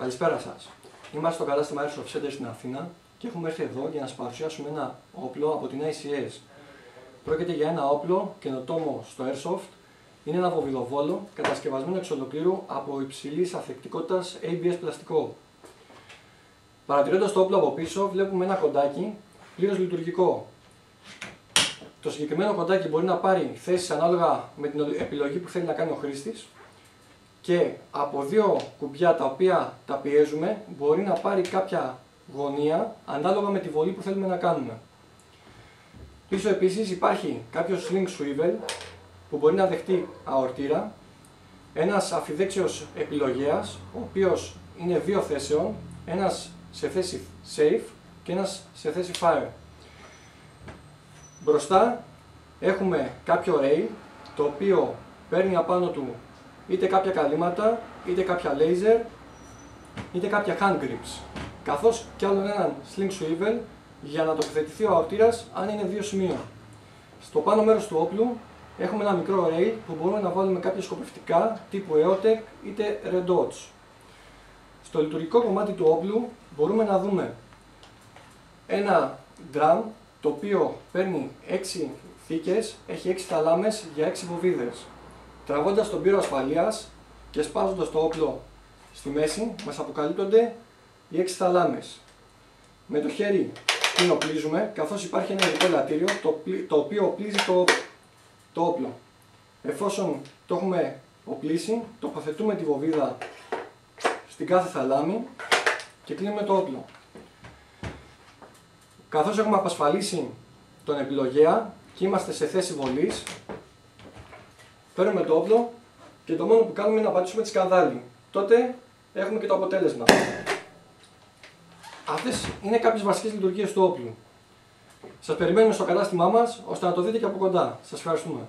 Καλησπέρα σας. Είμαστε στο κατάστημα Airsoft Center στην Αθήνα και έχουμε έρθει εδώ για να σας παρουσιάσουμε ένα όπλο από την ACS. Πρόκειται για ένα όπλο καινοτόμο στο Airsoft. Είναι ένα βοβιδοβόλο κατασκευασμένο εξ ολοκλήρου από υψηλής ανθεκτικότητας ABS πλαστικό. Παρατηρώντας το όπλο από πίσω, βλέπουμε ένα κοντάκι πλήρως λειτουργικό. Το συγκεκριμένο κοντάκι μπορεί να πάρει θέσεις ανάλογα με την επιλογή που θέλει να κάνει ο χρήστης και από δύο κουμπιά τα οποία τα πιέζουμε μπορεί να πάρει κάποια γωνία ανάλογα με τη βολή που θέλουμε να κάνουμε. Πίσω επίσης υπάρχει κάποιο sling swivel που μπορεί να δεχτεί αορτήρα, ένας αφιδέξιος επιλογέας ο οποίος είναι δύο θέσεων, ένας σε θέση safe και ένας σε θέση fire. Μπροστά έχουμε κάποιο rail το οποίο παίρνει απάνω του είτε κάποια καλύματα, είτε κάποια laser, είτε κάποια hand grips, καθώς και άλλον έναν sling swivel για να τοποθετηθεί ο αορτήρας αν είναι δύο σημείων. Στο πάνω μέρος του όπλου έχουμε ένα μικρό rail που μπορούμε να βάλουμε κάποια σκοπευτικά τύπου EOTech είτε Red Dots. Στο λειτουργικό κομμάτι του όπλου μπορούμε να δούμε ένα drum το οποίο παίρνει 6 θήκες, έχει 6 θαλάμες για 6 βοβίδες. Τραβώντας τον πύρο ασφαλείας και σπάζοντας το όπλο στη μέση μας αποκαλύπτονται οι 6 θαλάμες. Με το χέρι την οπλίζουμε καθώς υπάρχει ένα ειδικό ελαττήριο το οποίο οπλίζει το όπλο. Εφόσον το έχουμε οπλίσει, τοποθετούμε τη βοβίδα στην κάθε θαλάμη και κλείνουμε το όπλο. Καθώς έχουμε απασφαλίσει τον επιλογέα και είμαστε σε θέση βολής, παίρνουμε το όπλο και το μόνο που κάνουμε είναι να πατήσουμε τη σκανδάλη. Τότε έχουμε και το αποτέλεσμα. Αυτές είναι κάποιες βασικές λειτουργίες του όπλου. Σας περιμένουμε στο κατάστημά μας ώστε να το δείτε και από κοντά. Σας ευχαριστούμε.